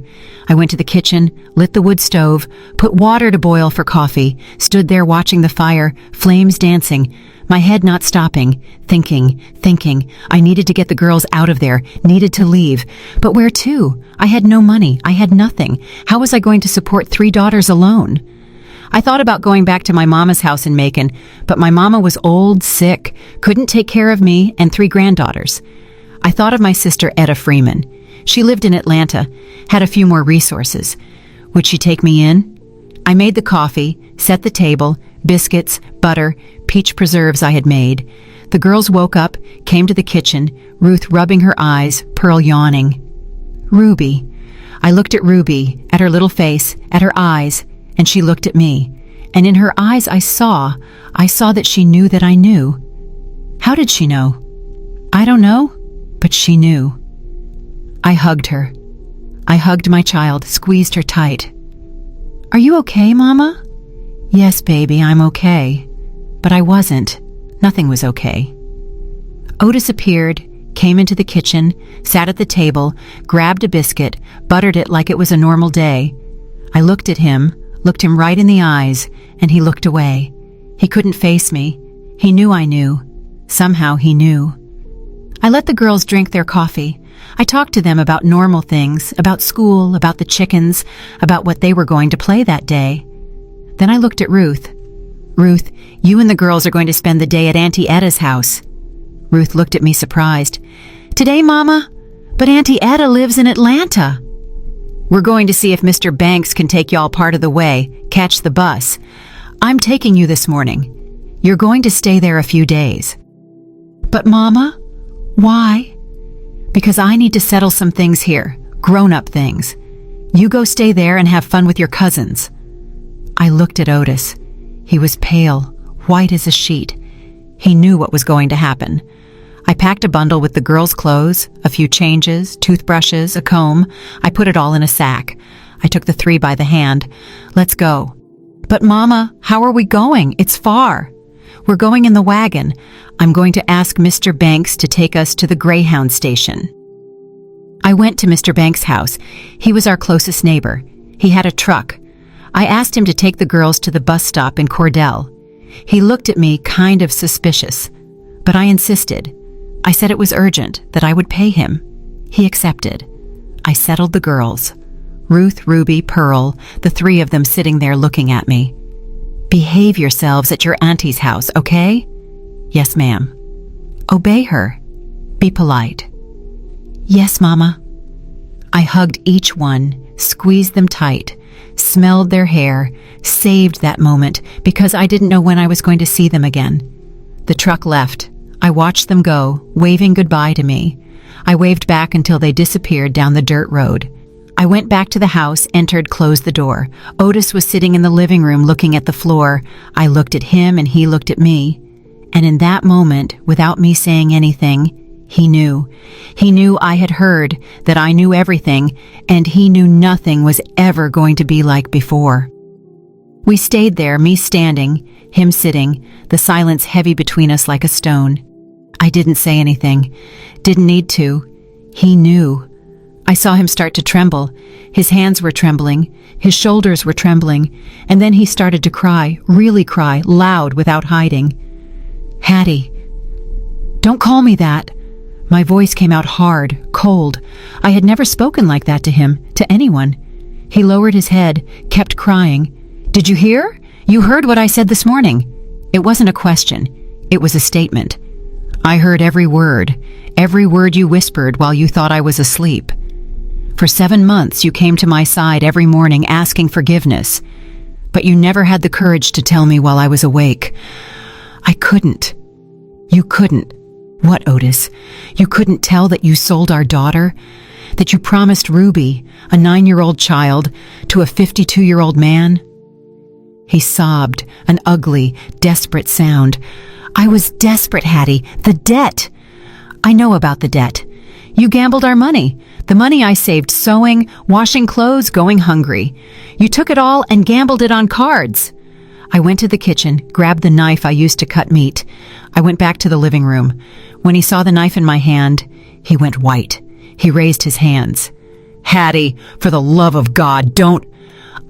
Speaker 1: I went to the kitchen, lit the wood stove, put water to boil for coffee, stood there watching the fire, flames dancing, my head not stopping, thinking. I needed to get the girls out of there, needed to leave. But where to? I had no money. I had nothing. How was I going to support 3 daughters alone? I thought about going back to my mama's house in Macon, but my mama was old, sick, couldn't take care of me and 3 granddaughters. I thought of my sister Etta Freeman. She lived in Atlanta, had a few more resources. Would she take me in? I made the coffee, set the table, biscuits, butter, peach preserves I had made. The girls woke up, came to the kitchen, Ruth rubbing her eyes, Pearl yawning. Ruby. I looked at Ruby, at her little face, at her eyes, and she looked at me. And in her eyes I saw that she knew that I knew. How did she know? I don't know, but she knew. I hugged her. I hugged my child, squeezed her tight. Are you okay, Mama? Yes, baby, I'm okay. But I wasn't. Nothing was okay. Otis appeared, came into the kitchen, sat at the table, grabbed a biscuit, buttered it like it was a normal day. I looked at him, looked him right in the eyes, and he looked away. He couldn't face me. He knew I knew. Somehow he knew. I let the girls drink their coffee. I talked to them about normal things, about school, about the chickens, about what they were going to play that day. Then I looked at Ruth. Ruth, you and the girls are going to spend the day at Auntie Etta's house. Ruth looked at me surprised. Today, Mama? But Auntie Etta lives in Atlanta. We're going to see if Mr. Banks can take y'all part of the way, catch the bus. I'm taking you this morning. You're going to stay there a few days. But Mama, why? Because I need to settle some things here, grown-up things. You go stay there and have fun with your cousins. I looked at Otis. He was pale, white as a sheet. He knew what was going to happen. I packed a bundle with the girls' clothes, a few changes, toothbrushes, a comb. I put it all in a sack. I took the 3 by the hand. Let's go. But Mama, how are we going? It's far. We're going in the wagon. I'm going to ask Mr. Banks to take us to the Greyhound station. I went to Mr. Banks' house. He was our closest neighbor. He had a truck. I asked him to take the girls to the bus stop in Cordell. He looked at me kind of suspicious, but I insisted. I said it was urgent, that I would pay him. He accepted. I settled the girls. Ruth, Ruby, Pearl, the 3 of them sitting there looking at me. Behave yourselves at your auntie's house, okay? Yes, ma'am. Obey her. Be polite. Yes, Mama. I hugged each one, squeezed them tight, smelled their hair, saved that moment because I didn't know when I was going to see them again. The truck left. I watched them go, waving goodbye to me. I waved back until they disappeared down the dirt road. I went back to the house, entered, closed the door. Otis was sitting in the living room looking at the floor. I looked at him and he looked at me. And in that moment, without me saying anything, he knew. He knew I had heard, that I knew everything, and he knew nothing was ever going to be like before. We stayed there, me standing, him sitting, the silence heavy between us like a stone. I didn't say anything. Didn't need to. He knew. I saw him start to tremble. His hands were trembling. His shoulders were trembling. And then he started to cry, really cry, loud without hiding. Hattie. Don't call me that. My voice came out hard, cold. I had never spoken like that to him, to anyone. He lowered his head, kept crying. Did you hear? You heard what I said this morning. It wasn't a question. It was a statement. I heard every word you whispered while you thought I was asleep. For 7 months you came to my side every morning asking forgiveness, but you never had the courage to tell me while I was awake. I couldn't. You couldn't. What, Otis? You couldn't tell that you sold our daughter? That you promised Ruby, a 9-year-old child, to a 52-year-old man? He sobbed, an ugly, desperate sound. I was desperate, Hattie. The debt. I know about the debt. You gambled our money. The money I saved sewing, washing clothes, going hungry. You took it all and gambled it on cards. I went to the kitchen, grabbed the knife I used to cut meat. I went back to the living room. When he saw the knife in my hand, he went white. He raised his hands. Hattie, for the love of God, don't.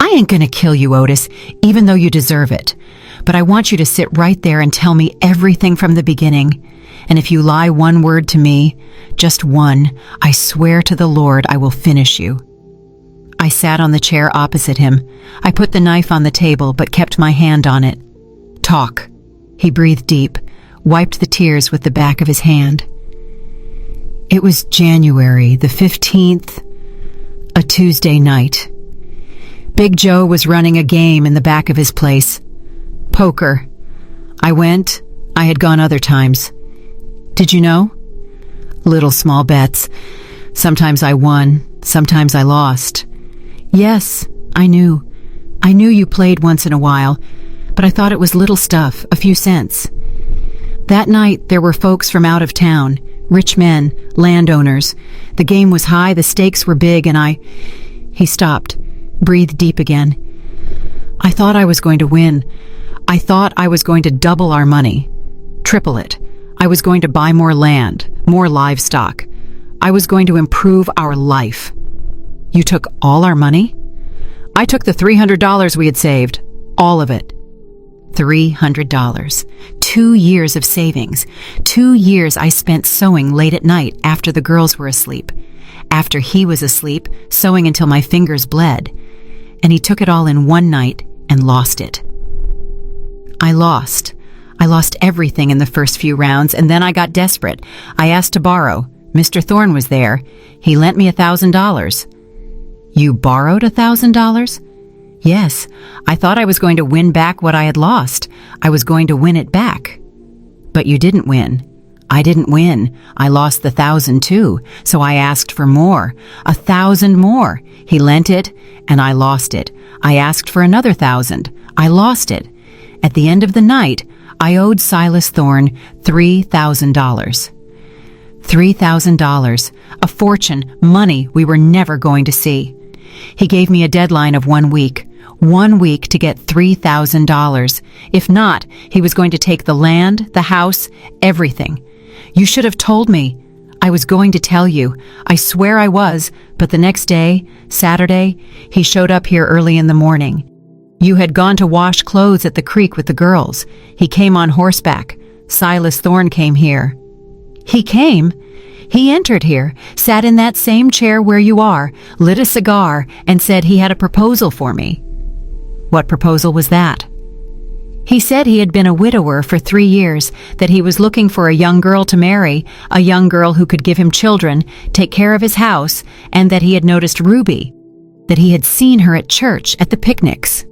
Speaker 1: I ain't gonna kill you, Otis, even though you deserve it. But I want you to sit right there and tell me everything from the beginning. And if you lie one word to me, just one, I swear to the Lord I will finish you. I sat on the chair opposite him. I put the knife on the table, but kept my hand on it. Talk. He breathed deep, wiped the tears with the back of his hand. It was January the 15th, a Tuesday night. Big Joe was running a game in the back of his place. Poker. I went. I had gone other times. Did you know? Little small bets. Sometimes I won, sometimes I lost. Yes, I knew. I knew you played once in a while, but I thought it was little stuff, a few cents. That night there were folks from out of town, rich men, landowners. The game was high, the stakes were big, and He stopped, breathed deep again. I thought I was going to win. I thought I was going to double our money, triple it. I was going to buy more land, more livestock. I was going to improve our life. You took all our money? I took the $300 we had saved, all of it. $300. 2 years of savings. 2 years I spent sewing late at night after the girls were asleep. After he was asleep, sewing until my fingers bled. And he took it all in one night and lost it. I lost. I lost everything in the first few rounds, and then I got desperate. I asked to borrow. Mr. Thorne was there. He lent me $1,000. You borrowed $1,000? Yes, I thought I was going to win back what I had lost. I was going to win it back. But you didn't win. I didn't win. I lost the 1,000 too, so I asked for more. 1,000 more. He lent it, and I lost it. I asked for another 1,000. I lost it. At the end of the night, I owed Silas Thorne $3,000. $3,000, a fortune, money we were never going to see. He gave me a deadline of 1 week. 1 week to get $3,000. If not, he was going to take the land, the house, everything. You should have told me. I was going to tell you. I swear I was, but the next day, Saturday, he showed up here early in the morning. You had gone to wash clothes at the creek with the girls. He came on horseback. Silas Thorne came here. He came? He entered here, sat in that same chair where you are, lit a cigar, and said he had a proposal for me. What proposal was that? He said he had been a widower for 3 years, that he was looking for a young girl to marry, a young girl who could give him children, take care of his house, and that he had noticed Ruby, that he had seen her at church, at the picnics.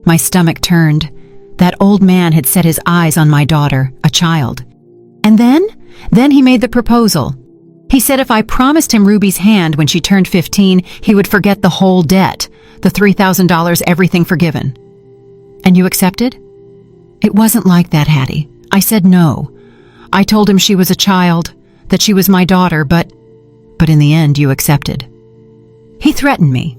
Speaker 1: My stomach turned. That old man had set his eyes on my daughter, a child. And then he made the proposal. He said if I promised him Ruby's hand when she turned 15, he would forget the whole debt, the $3,000, everything forgiven. And you accepted? It wasn't like that, Hattie. I said no. I told him she was a child, that she was my daughter, but in the end you accepted. He threatened me.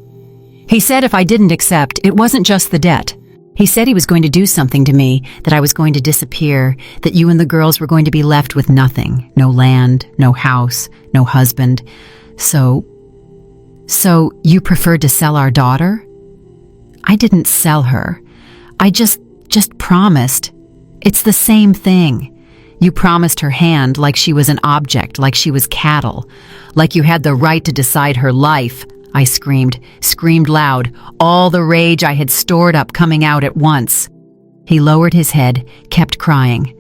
Speaker 1: He said if I didn't accept, it wasn't just the debt. He said he was going to do something to me, that I was going to disappear, that you and the girls were going to be left with nothing, no land, no house, no husband. So you preferred to sell our daughter? I didn't sell her. I just promised. It's the same thing. You promised her hand like she was an object, like she was cattle, like you had the right to decide her life. I screamed loud, all the rage I had stored up coming out at once. He lowered his head, kept crying.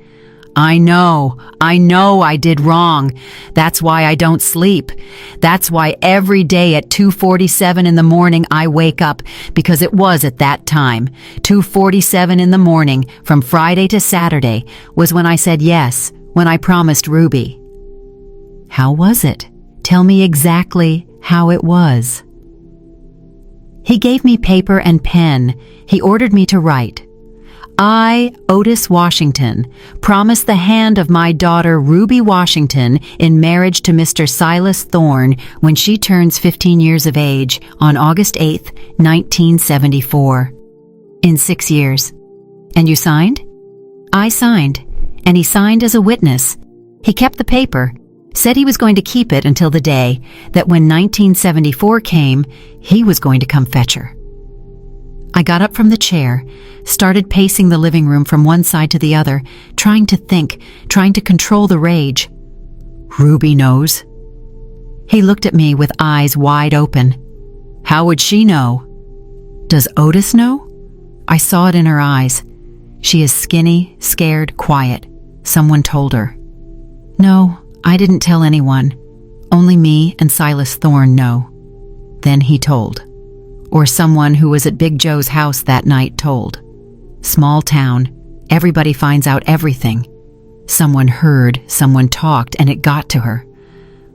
Speaker 1: I know I did wrong. That's why I don't sleep. That's why every day at 2:47 in the morning I wake up, because it was at that time. 2:47 in the morning, from Friday to Saturday, was when I said yes, when I promised Ruby. How was it? Tell me exactly how it was. He gave me paper and pen. He ordered me to write. I, Otis Washington, promise the hand of my daughter Ruby Washington in marriage to Mr. Silas Thorne when she turns 15 years of age on August 8th, 1974. In 6 years. And you signed? I signed, and he signed as a witness. He kept the paper, Said he was going to keep it until the day that when 1974 came, he was going to come fetch her. I got up from the chair, started pacing the living room from one side to the other, trying to think, trying to control the rage. Ruby knows. He looked at me with eyes wide open. How would she know? Does Otis know? I saw it in her eyes. She is skinny, scared, quiet. Someone told her. No, I didn't tell anyone. Only me and Silas Thorne know. Then he told. Or someone who was at Big Joe's house that night told. Small town. Everybody finds out everything. Someone heard, someone talked, and it got to her.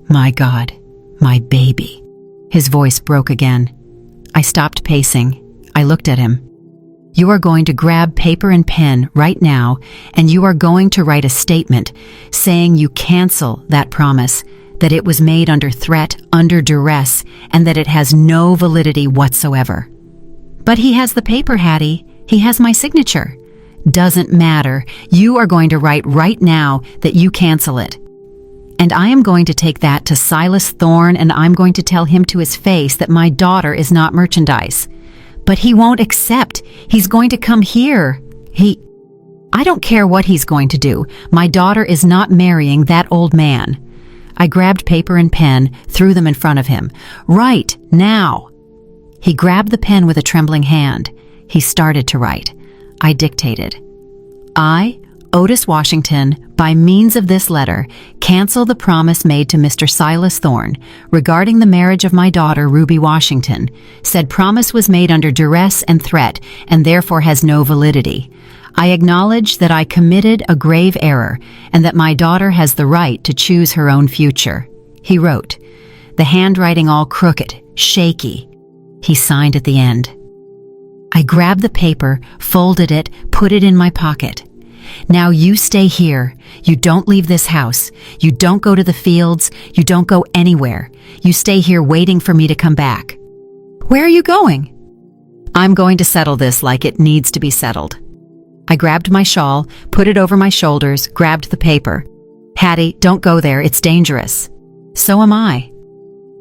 Speaker 1: My God, my baby. His voice broke again. I stopped pacing. I looked at him. You are going to grab paper and pen right now, and you are going to write a statement saying you cancel that promise, that it was made under threat, under duress, and that it has no validity whatsoever. But he has the paper, Hattie. He has my signature. Doesn't matter. You are going to write right now that you cancel it. And I am going to take that to Silas Thorne, and I'm going to tell him to his face that my daughter is not merchandise. But he won't accept. He's going to come here. I don't care what he's going to do. My daughter is not marrying that old man. I grabbed paper and pen, threw them in front of him. Write, now. He grabbed the pen with a trembling hand. He started to write. I dictated. I, Otis Washington, by means of this letter, cancel the promise made to Mr. Silas Thorne regarding the marriage of my daughter, Ruby Washington. Said promise was made under duress and threat, and therefore has no validity. I acknowledge that I committed a grave error, and that my daughter has the right to choose her own future. He wrote, the handwriting all crooked, shaky. He signed at the end. I grabbed the paper, folded it, put it in my pocket. Now you stay here. You don't leave this house. You don't go to the fields. You don't go anywhere. You stay here waiting for me to come back. Where are you going? I'm going to settle this like it needs to be settled. I grabbed my shawl, put it over my shoulders, grabbed the paper. Hattie, don't go there. It's dangerous. So am I.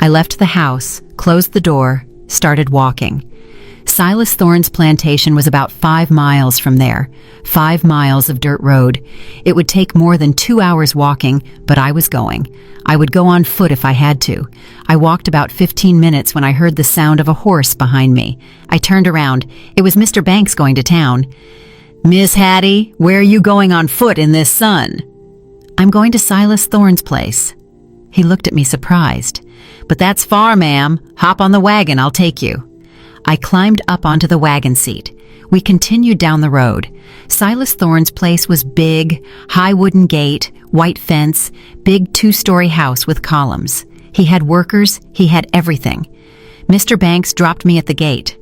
Speaker 1: I left the house, closed the door, started walking. Silas Thorne's plantation was about 5 miles from there, 5 miles of dirt road. It would take more than 2 hours walking, but I was going. I would go on foot if I had to. I walked about 15 minutes when I heard the sound of a horse behind me. I turned around. It was Mr. Banks going to town. Miss Hattie, where are you going on foot in this sun? I'm going to Silas Thorne's place. He looked at me surprised. But that's far, ma'am. Hop on the wagon, I'll take you. I climbed up onto the wagon seat. We continued down the road. Silas Thorne's place was big, high wooden gate, white fence, big 2-story house with columns. He had workers, he had everything. Mr. Banks dropped me at the gate.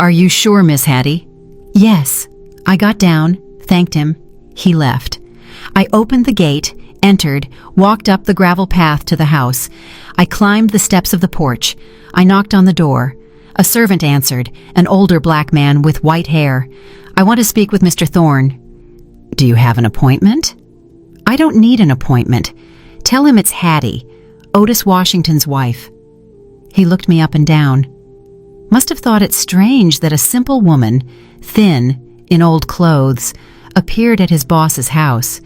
Speaker 1: Are you sure, Miss Hattie? Yes. I got down, thanked him. He left. I opened the gate, entered, walked up the gravel path to the house. I climbed the steps of the porch. I knocked on the door. A servant answered, an older black man with white hair. I want to speak with Mr. Thorne. Do you have an appointment? I don't need an appointment. Tell him it's Hattie, Otis Washington's wife. He looked me up and down. Must have thought it strange that a simple woman, thin, in old clothes, appeared at his boss's house,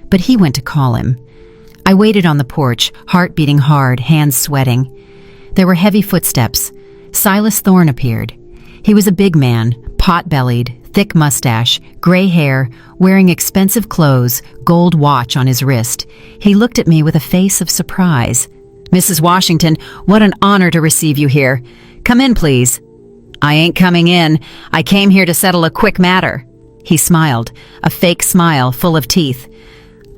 Speaker 1: but he went to call him. I waited on the porch, heart beating hard, hands sweating. There were heavy footsteps. Silas Thorne appeared. He was a big man, pot-bellied, thick mustache, gray hair, wearing expensive clothes, gold watch on his wrist. He looked at me with a face of surprise. Mrs. Washington, what an honor to receive you here. Come in, please. I ain't coming in. I came here to settle a quick matter. He smiled, a fake smile full of teeth.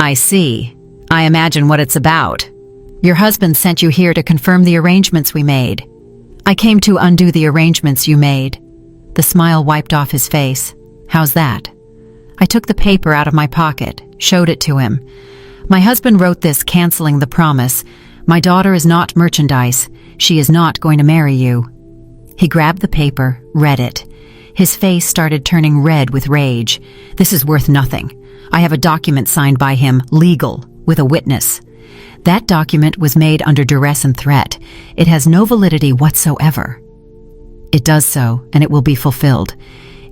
Speaker 1: I see. I imagine what it's about. Your husband sent you here to confirm the arrangements we made. I came to undo the arrangements you made. The smile wiped off his face. How's that? I took the paper out of my pocket, showed it to him. My husband wrote this canceling the promise. My daughter is not merchandise. She is not going to marry you. He grabbed the paper, read it. His face started turning red with rage. This is worth nothing. I have a document signed by him, legal, with a witness. That document was made under duress and threat. It has no validity whatsoever. It does so, and it will be fulfilled.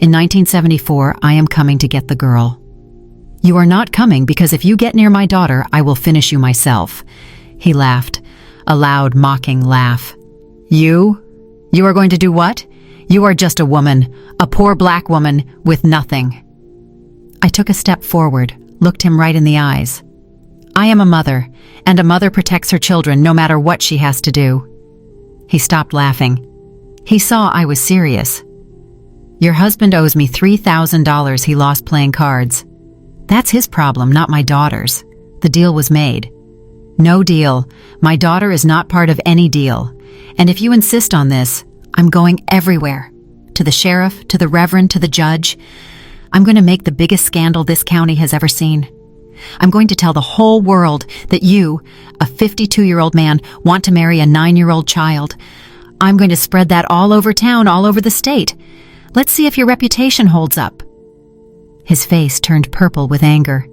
Speaker 1: In 1974, I am coming to get the girl. You are not coming because if you get near my daughter, I will finish you myself. He laughed, a loud, mocking laugh. You? You are going to do what? You are just a woman, a poor black woman with nothing. I took a step forward, looked him right in the eyes. I am a mother, and a mother protects her children no matter what she has to do. He stopped laughing. He saw I was serious. Your husband owes me $3,000 he lost playing cards. That's his problem, not my daughter's. The deal was made. No deal. My daughter is not part of any deal. And if you insist on this, I'm going everywhere. To the sheriff, to the reverend, to the judge. I'm going to make the biggest scandal this county has ever seen. I'm going to tell the whole world that you, a 52-year-old man, want to marry a 9-year-old child. I'm going to spread that all over town, all over the state. Let's see if your reputation holds up. His face turned purple with anger.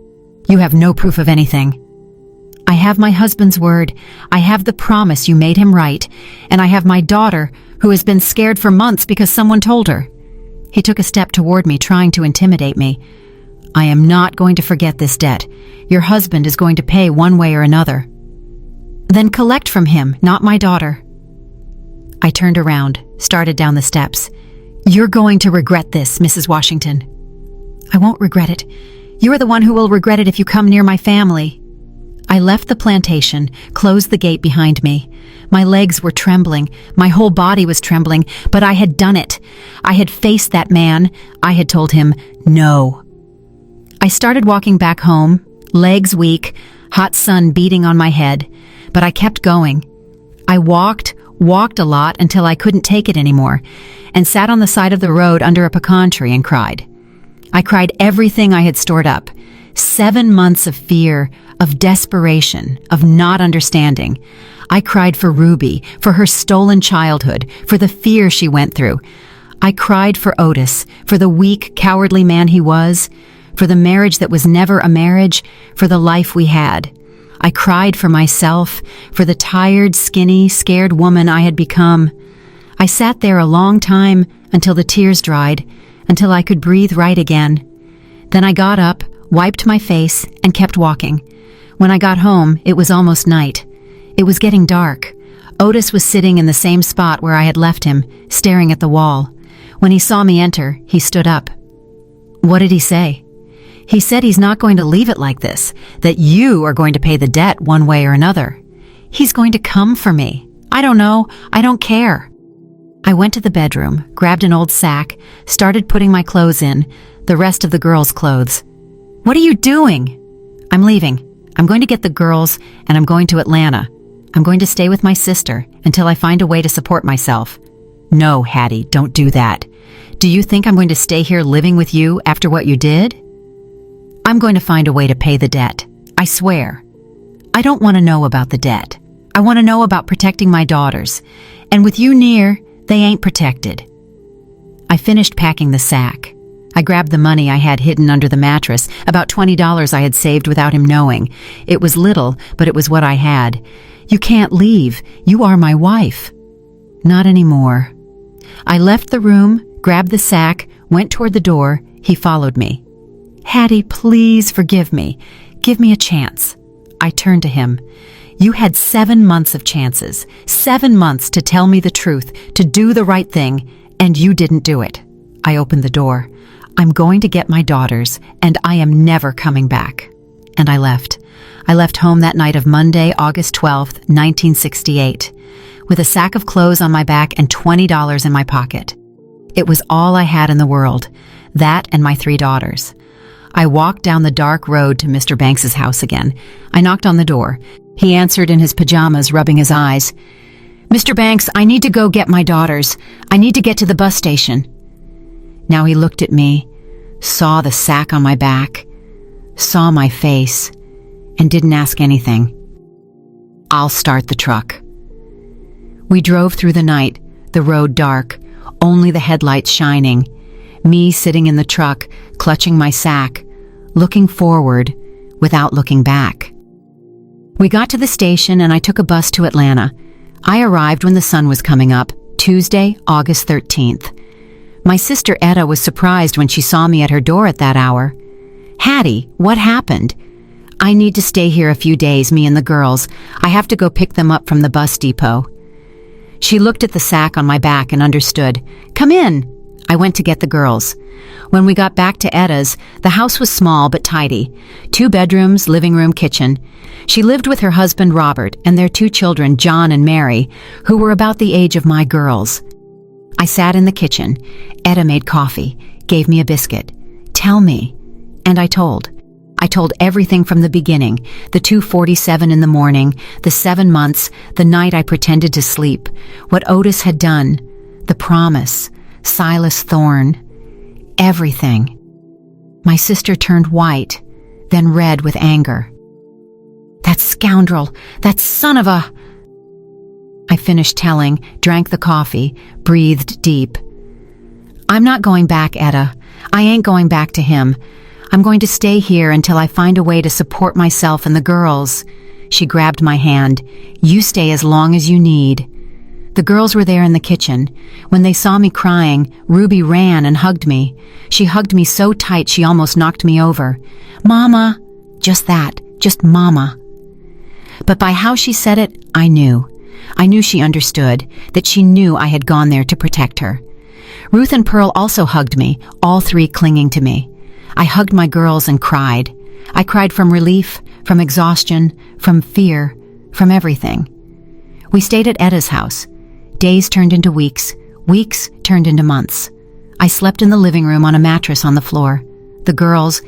Speaker 1: You have no proof of anything. I have my husband's word. I have the promise you made him right. And I have my daughter, who has been scared for months because someone told her. He took a step toward me, trying to intimidate me. I am not going to forget this debt. Your husband is going to pay one way or another. Then collect from him, not my daughter. I turned around, started down the steps. You're going to regret this, Mrs. Washington. I won't regret it. You are the one who will regret it if you come near my family. I left the plantation, closed the gate behind me. My legs were trembling, my whole body was trembling, but I had done it. I had faced that man. I had told him no. I started walking back home, legs weak, hot sun beating on my head, but I kept going. I walked a lot until I couldn't take it anymore, and sat on the side of the road under a pecan tree and cried. I cried everything I had stored up. 7 months of fear, of desperation, of not understanding. I cried for Ruby, for her stolen childhood, for the fear she went through. I cried for Otis, for the weak, cowardly man he was, for the marriage that was never a marriage, for the life we had. I cried for myself, for the tired, skinny, scared woman I had become. I sat there a long time until the tears dried, until I could breathe right again. Then I got up, wiped my face, and kept walking. When I got home, it was almost night. It was getting dark. Otis was sitting in the same spot where I had left him, staring at the wall. When he saw me enter, he stood up. What did he say? He said he's not going to leave it like this, that you are going to pay the debt one way or another. He's going to come for me. I don't know. I don't care. I went to the bedroom, grabbed an old sack, started putting my clothes in, the rest of the girls' clothes. What are you doing? I'm leaving. I'm going to get the girls, and I'm going to Atlanta. I'm going to stay with my sister until I find a way to support myself. No, Hattie, don't do that. Do you think I'm going to stay here living with you after what you did? I'm going to find a way to pay the debt. I swear. I don't want to know about the debt. I want to know about protecting my daughters. And with you near, they ain't protected. I finished packing the sack. I grabbed the money I had hidden under the mattress, about $20 I had saved without him knowing. It was little, but it was what I had. You can't leave. You are my wife. Not anymore. I left the room, grabbed the sack, went toward the door. He followed me. Hattie, please forgive me. Give me a chance. I turned to him. You had 7 months of chances, 7 months to tell me the truth, to do the right thing, and you didn't do it. I opened the door. I'm going to get my daughters, and I am never coming back. And I left. I left home that night of Monday, August 12th, 1968, with a sack of clothes on my back and $20 in my pocket. It was all I had in the world, that and my 3 daughters. I walked down the dark road to Mr. Banks's house again. I knocked on the door. He answered in his pajamas, rubbing his eyes. Mr. Banks, I need to go get my daughters. I need to get to the bus station. Now he looked at me, saw the sack on my back, saw my face, and didn't ask anything. I'll start the truck. We drove through the night, the road dark, only the headlights shining, me sitting in the truck, clutching my sack, looking forward without looking back. We got to the station and I took a bus to Atlanta. I arrived when the sun was coming up, Tuesday, August 13th. My sister Etta was surprised when she saw me at her door at that hour. "Hattie, what happened?" "I need to stay here a few days, me and the girls. I have to go pick them up from the bus depot." She looked at the sack on my back and understood. "Come in." I went to get the girls. When we got back to Etta's, the house was small but tidy. 2 bedrooms, living room, kitchen. She lived with her husband Robert and their 2 children, John and Mary, who were about the age of my girls. I sat in the kitchen. Etta made coffee, gave me a biscuit. "Tell me." And I told. I told everything from the beginning, the 2:47 in the morning, the 7 months, the night I pretended to sleep, what Otis had done, the promise, Silas Thorne, everything. My sister turned white, then red with anger. "That scoundrel, that son of a—" I finished telling, drank the coffee, breathed deep. "I'm not going back, Etta. I ain't going back to him. I'm going to stay here until I find a way to support myself and the girls." She grabbed my hand. "You stay as long as you need." The girls were there in the kitchen. When they saw me crying, Ruby ran and hugged me. She hugged me so tight she almost knocked me over. "Mama." Just that, just Mama. But by how she said it, I knew. I knew she understood, that she knew I had gone there to protect her. Ruth and Pearl also hugged me, all 3 clinging to me. I hugged my girls and cried. I cried from relief, from exhaustion, from fear, from everything. We stayed at Etta's house. Days turned into weeks. Weeks turned into months. I slept in the living room on a mattress on the floor. The girls,